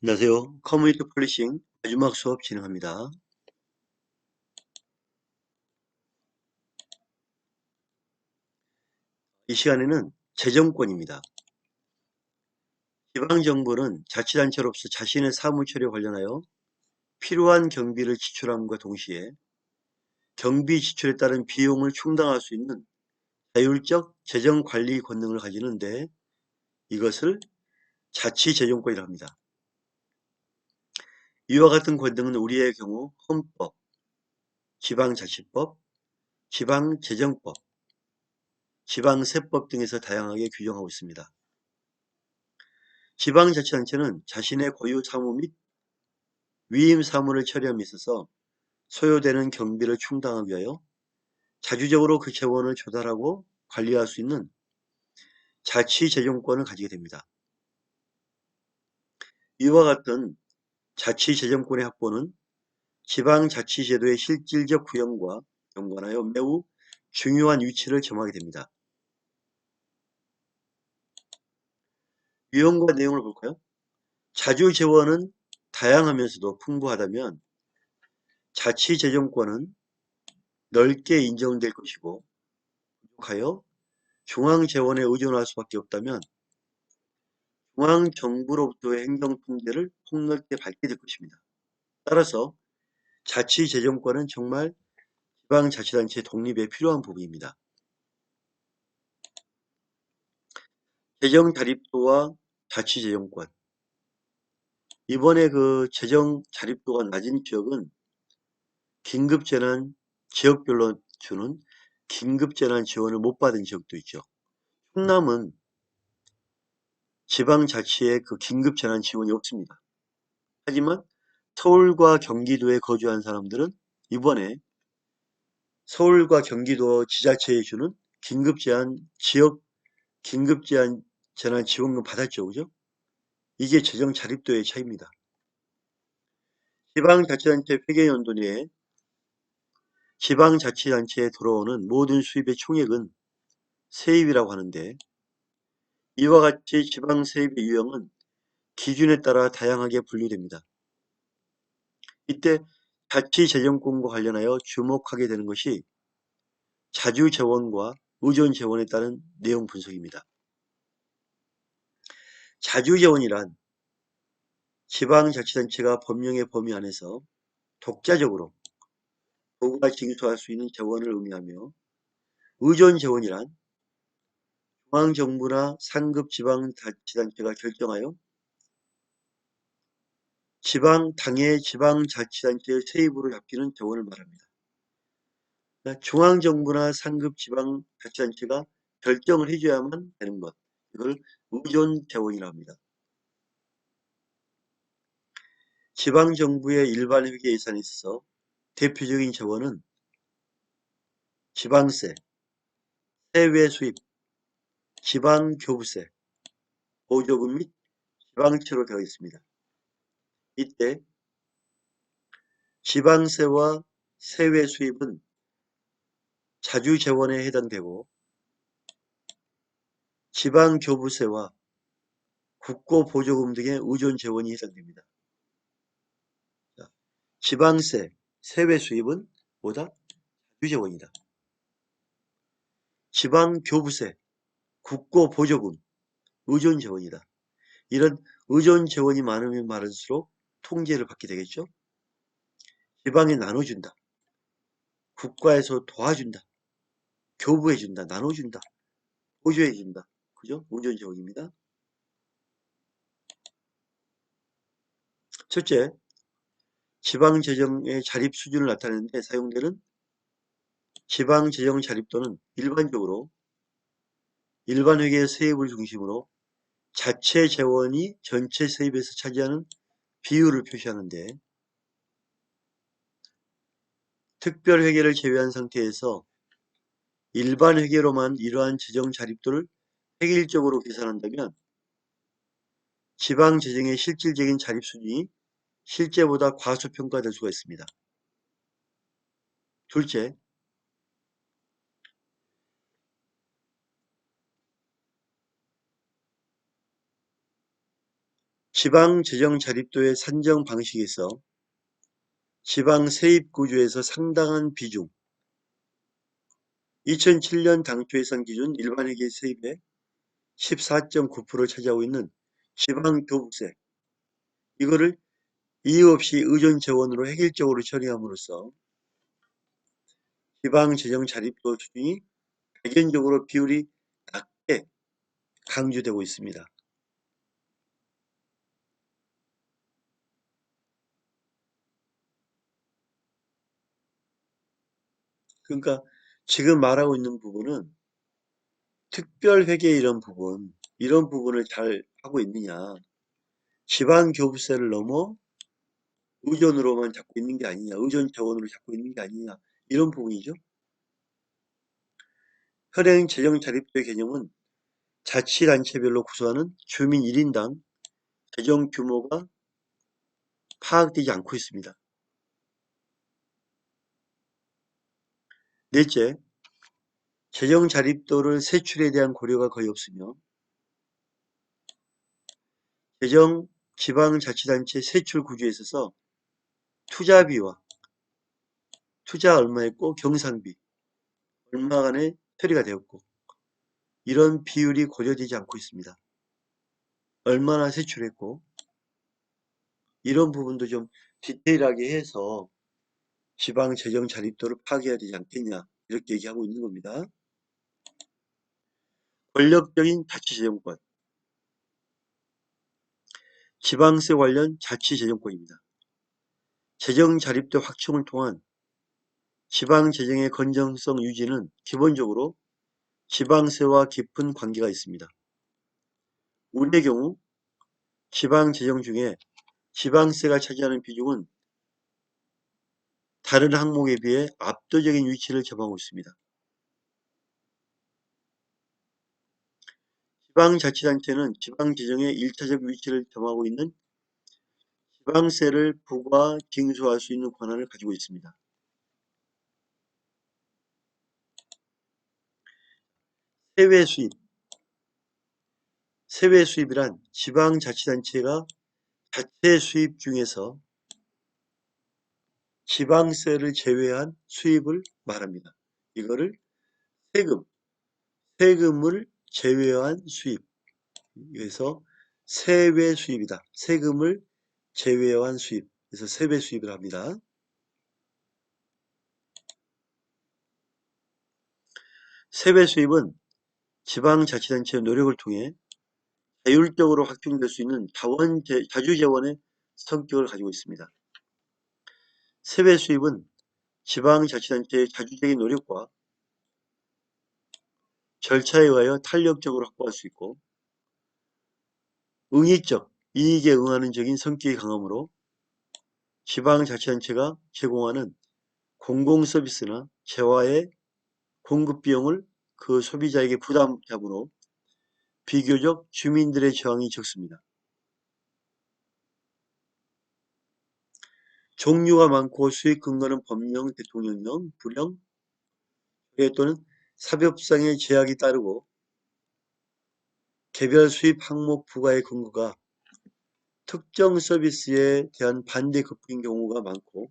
안녕하세요. 커뮤니티 폴리싱 마지막 수업 진행합니다. 이 시간에는 재정권입니다. 지방정부는 자치단체로서 자신의 사무처리에 관련하여 필요한 경비를 지출함과 동시에 경비 지출에 따른 비용을 충당할 수 있는 자율적 재정관리 권능을 가지는데 이것을 자치재정권이라 합니다. 이와 같은 권능은 우리의 경우 헌법, 지방자치법, 지방재정법, 지방세법 등에서 다양하게 규정하고 있습니다. 지방자치단체는 자신의 고유 사무 및 위임 사무를 처리함에 있어서 소요되는 경비를 충당하기 위하여 자주적으로 그 재원을 조달하고 관리할 수 있는 자치재정권을 가지게 됩니다. 이와 같은 자치재정권의 확보는 지방자치제도의 실질적 구형과 연관하여 매우 중요한 위치를 점하게 됩니다. 유형과 내용을 볼까요? 자주재원은 다양하면서도 풍부하다면 자치재정권은 넓게 인정될 것이고 부족하여 중앙재원에 의존할 수밖에 없다면 중앙정부로부터의 행정통제를 폭넓게 받게 될 것입니다. 따라서 자치재정권은 정말 지방자치단체의 독립에 필요한 부분입니다. 재정자립도와 자치재정권. 이번에 그 재정자립도가 낮은 지역은 긴급재난 지역별로 주는 긴급재난 지원을 못 받은 지역도 있죠. 충남은 지방자치에 그 긴급재난 지원이 없습니다. 하지만 서울과 경기도에 거주한 사람들은 이번에 서울과 경기도 지자체에 주는 지역 긴급재난지원금 받았죠. 그죠? 이게 재정 자립도의 차이입니다. 지방자치단체 회계연도 내에 지방자치단체에 들어오는 모든 수입의 총액은 세입이라고 하는데 이와 같이 지방세입의 유형은 기준에 따라 다양하게 분류됩니다. 이때 자치재정권과 관련하여 주목하게 되는 것이 자주재원과 의존재원에 따른 내용 분석입니다. 자주재원이란 지방자치단체가 법령의 범위 안에서 독자적으로 도구가 징수할 수 있는 재원을 의미하며 의존재원이란 중앙정부나 상급 지방자치단체가 결정하여 당의 지방자치단체의 세입으로 잡히는 재원을 말합니다. 그러니까 중앙정부나 상급 지방자치단체가 결정을 해줘야만 되는 것. 이걸 의존재원이라고 합니다. 지방정부의 일반 회계 예산에 있어서 대표적인 재원은 지방세, 세외 수입, 지방교부세, 보조금 및 지방채로 되어 있습니다. 이때 지방세와 세외 수입은 자주재원에 해당되고 지방교부세와 국고보조금 등의 의존재원이 해당됩니다. 지방세, 세외 수입은 뭐다? 자주재원이다. 지방교부세, 국고보조금, 의존재원이다. 이런 의존재원이 많으면 많을수록 통제를 받게 되겠죠. 지방에 나눠준다. 국가에서 도와준다. 교부해준다. 나눠준다. 보조해준다. 그죠? 의존재원입니다. 첫째, 지방재정의 자립 수준을 나타내는 데 사용되는 지방재정 자립도는 일반적으로 일반회계 세입을 중심으로 자체 재원이 전체 세입에서 차지하는 비율을 표시하는데 특별회계를 제외한 상태에서 일반 회계로만 이러한 재정 자립도를 획일적으로 계산한다면 지방재정의 실질적인 자립 수준이 실제보다 과소평가될 수가 있습니다. 둘째, 지방재정자립도의 산정 방식에서 지방 세입 구조에서 상당한 비중, 2007년 당초 예산 기준 일반회계 세입의 14.9%를 차지하고 있는 지방교부세, 이거를 이유 없이 의존 재원으로 획일적으로 처리함으로써 지방재정자립도 수준이 백연적으로 비율이 낮게 강조되고 있습니다. 그러니까 지금 말하고 있는 부분은 특별회계 이런 부분을 잘 하고 있느냐, 지방교부세를 넘어 의존으로만 잡고 있는 게 아니냐, 의존 재원으로 잡고 있는 게 아니냐, 이런 부분이죠. 현행 재정자립도의 개념은 자치단체별로 구성하는 주민 1인당 재정 규모가 파악되지 않고 있습니다. 넷째, 재정자립도를 세출에 대한 고려가 거의 없으며 지방자치단체 세출 구조에 있어서 투자비와 투자 얼마 했고 경상비 얼마 간에 처리가 되었고 이런 비율이 고려되지 않고 있습니다. 얼마나 세출했고 이런 부분도 좀 디테일하게 해서 지방 재정 자립도를 파악해야 되지 않겠냐 이렇게 얘기하고 있는 겁니다. 권력적인 자치재정권, 지방세 관련 자치재정권입니다. 재정 자립도 확충을 통한 지방 재정의 건전성 유지는 기본적으로 지방세와 깊은 관계가 있습니다. 우리의 경우 지방 재정 중에 지방세가 차지하는 비중은 다른 항목에 비해 압도적인 위치를 점하고 있습니다. 지방자치단체는 지방재정의 1차적 위치를 점하고 있는 지방세를 부과 징수할 수 있는 권한을 가지고 있습니다. 세외 수입, 세외 수입이란 지방자치단체가 자체 수입 중에서 지방세를 제외한 수입을 말합니다. 이거를 세금을 제외한 수입, 그래서 세외 수입이다. 세금을 제외한 수입, 그래서 세외 수입을 합니다. 세외 수입은 지방자치단체의 노력을 통해 자율적으로 확충될 수 있는 자주재원의 성격을 가지고 있습니다. 세외 수입은 지방자치단체의 자주적인 노력과 절차에 의하여 탄력적으로 확보할 수 있고 응익적, 이익에 응하는 적인 성격이 강하므로 지방자치단체가 제공하는 공공서비스나 재화의 공급 비용을 그 소비자에게 부담하므로 비교적 주민들의 저항이 적습니다. 종류가 많고 수익 근거는 법령, 대통령령, 불령, 또는 사법상의 제약이 따르고 개별 수입 항목 부과의 근거가 특정 서비스에 대한 반대 급부인 경우가 많고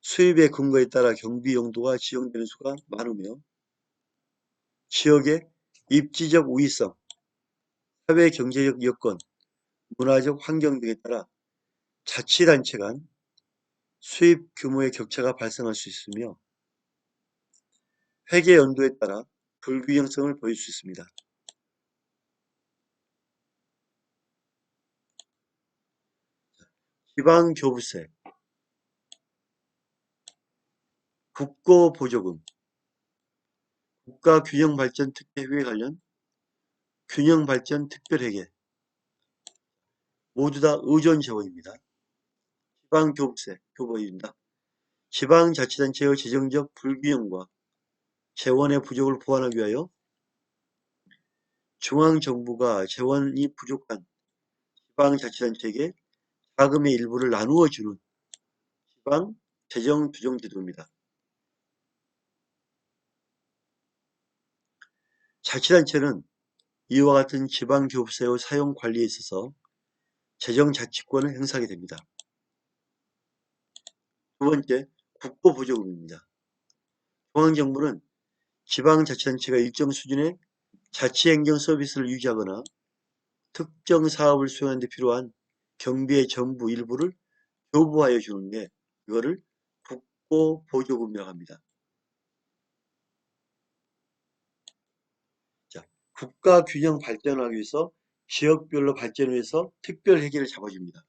수입의 근거에 따라 경비 용도가 지정되는 수가 많으며 지역의 입지적 우위성, 사회 경제적 여건, 문화적 환경 등에 따라 자치단체 간 수입 규모의 격차가 발생할 수 있으며 회계 연도에 따라 불균형성을 보일 수 있습니다. 지방교부세, 국고보조금, 국가균형발전특별회계 관련 균형발전특별회계 모두 다 의존재원입니다. 지방교부세, 교부입니다. 지방자치단체의 재정적 불균형과 재원의 부족을 보완하기 위하여 중앙정부가 재원이 부족한 지방자치단체에게 자금의 일부를 나누어 주는 지방재정조정제도입니다. 자치단체는 이와 같은 지방교부세의 사용 관리에 있어서 재정자치권을 행사하게 됩니다. 두 번째, 국고보조금입니다. 중앙정부는 지방자치단체가 일정 수준의 자치행정 서비스를 유지하거나 특정 사업을 수행하는 데 필요한 경비의 전부 일부를 교부하여 주는 게 이거를 국고보조금이라고 합니다. 자, 국가 균형 발전을 하기 위해서 지역별로 발전을 위해서 특별 회계를 잡아줍니다.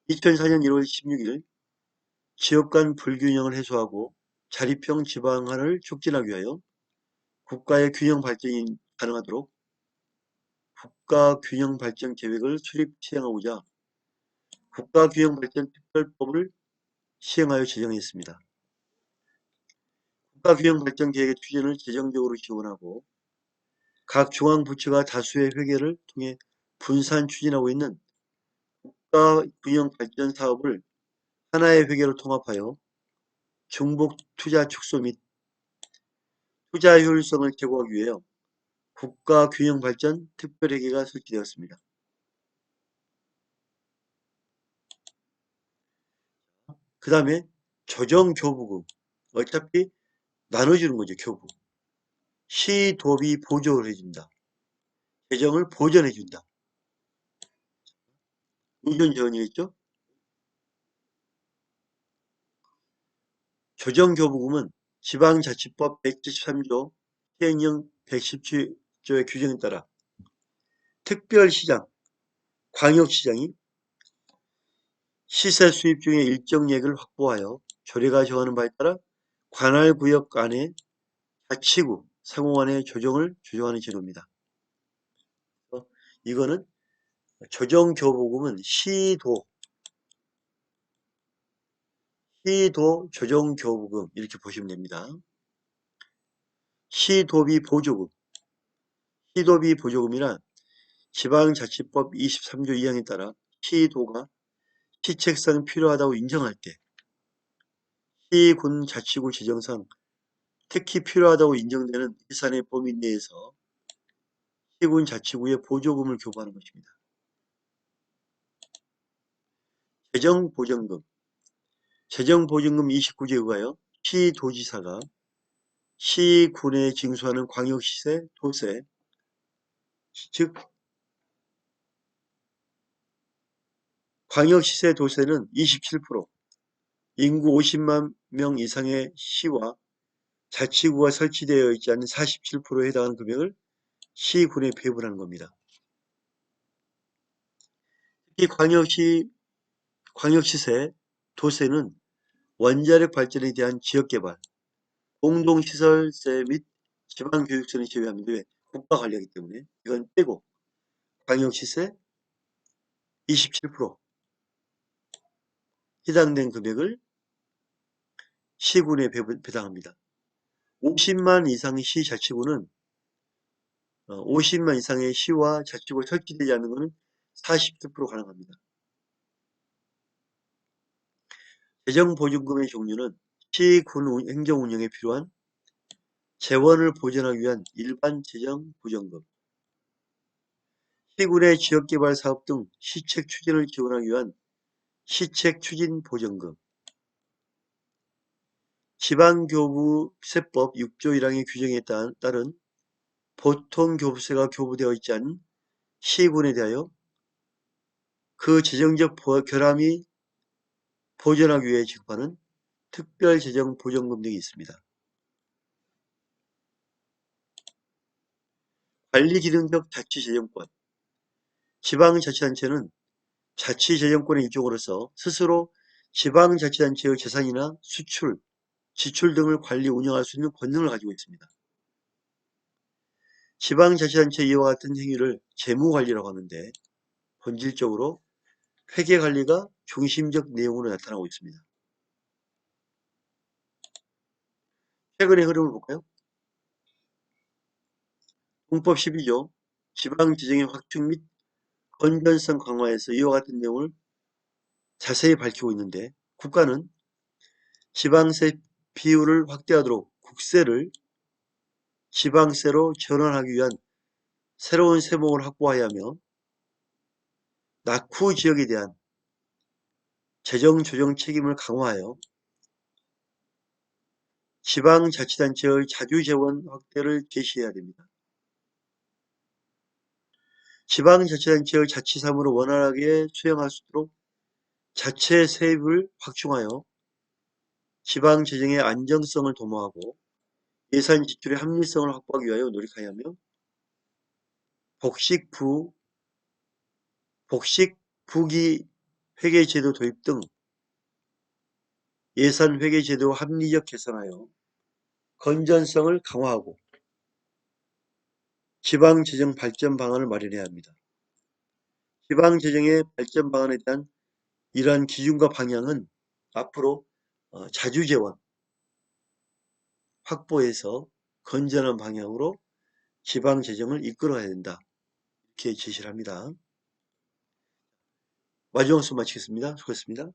2004년 1월 16일 지역 간 불균형을 해소하고 자립형 지방화를 촉진하기 위하여 국가의 균형 발전이 가능하도록 국가균형발전 계획을 수립 시행하고자 국가균형발전특별법을 시행하여 제정했습니다. 국가균형발전 계획의 추진을 재정적으로 지원하고 각 중앙부처가 다수의 회계를 통해 분산 추진하고 있는 국가균형발전 사업을 하나의 회계로 통합하여 중복 투자 축소 및 투자 효율성을 제고하기 위해 국가균형발전 특별회계가 설치되었습니다. 그 다음에 조정교부금. 어차피 나눠주는 거죠, 교부. 시도비 보조를 해준다. 재정을 보전해준다. 의존지원이겠죠? 조정교부금은 지방자치법 173조, 시행령 117조의 규정에 따라 특별시장, 광역시장이 시세 수입 중에 일정액을 확보하여 조례가 정하는 바에 따라 관할구역 안에 자치구, 상호간의 조정을 조정하는 제도입니다. 이거는 조정교부금은 시도 조정교부금 이렇게 보시면 됩니다. 시도비 보조금. 시도비 보조금이란 지방자치법 23조 2항에 따라 시도가 시책상 필요하다고 인정할 때 시군 자치구 재정상 특히 필요하다고 인정되는 예산의 범위 내에서 시군 자치구에 보조금을 교부하는 것입니다. 재정보전금. 재정보전금 29조에 의하여 시도지사가 시군에 징수하는 광역시세, 도세, 즉 광역시세 도세는 27%, 인구 50만 명 이상의 시와 자치구가 설치되어 있지 않은 47%에 해당하는 금액을 시군에 배분하는 겁니다. 특히 광역시세, 도세는 원자력 발전에 대한 지역개발, 공동시설세 및 지방교육세는 제외합니다. 왜? 국가 관리하기 때문에 이건 빼고 광역시세 27% 해당된 금액을 시군에 배당합니다. 50만 이상의 시 자치구는 50만 이상의 시와 자치구가 설치되지 않는 것은 47% 가능합니다. 재정보증금의 종류는 시군 행정 운영에 필요한 재원을 보전하기 위한 일반 재정보전금, 시군의 지역개발 사업 등 시책 추진을 지원하기 위한 시책추진보전금, 지방교부세법 6조 1항의 규정에 따른 보통교부세가 교부되어 있지 않은 시군에 대하여 그 재정적 결함이 보전하기 위해 지급하는 특별재정보전금 등이 있습니다. 관리기능적 자치재정권. 지방자치단체는 자치재정권의 일종으로서 스스로 지방자치단체의 재산이나 수출, 지출 등을 관리, 운영할 수 있는 권능을 가지고 있습니다. 지방자치단체 이와 같은 행위를 재무관리라고 하는데 본질적으로 회계관리가 중심적 내용으로 나타나고 있습니다. 최근의 흐름을 볼까요? 공법 12조 지방재정의 확충 및 건전성 강화에서 이와 같은 내용을 자세히 밝히고 있는데 국가는 지방세 비율을 확대하도록 국세를 지방세로 전환하기 위한 새로운 세목을 확보해야 하며 낙후 지역에 대한 재정 조정 책임을 강화하여 지방자치단체의 자주재원 확대를 개시해야 됩니다. 지방자치단체의 자치사무를 원활하게 수행할 수 있도록 자체 세입을 확충하여 지방재정의 안정성을 도모하고 예산 지출의 합리성을 확보하기 위하여 노력하여 하며 복식 부기 회계제도 도입 등 예산 회계제도 합리적 개선하여 건전성을 강화하고 지방재정 발전 방안을 마련해야 합니다. 지방재정의 발전 방안에 대한 이러한 기준과 방향은 앞으로 자주재원 확보해서 건전한 방향으로 지방재정을 이끌어야 된다. 이렇게 제시를 합니다. 마지막 수업 마치겠습니다. 수고했습니다.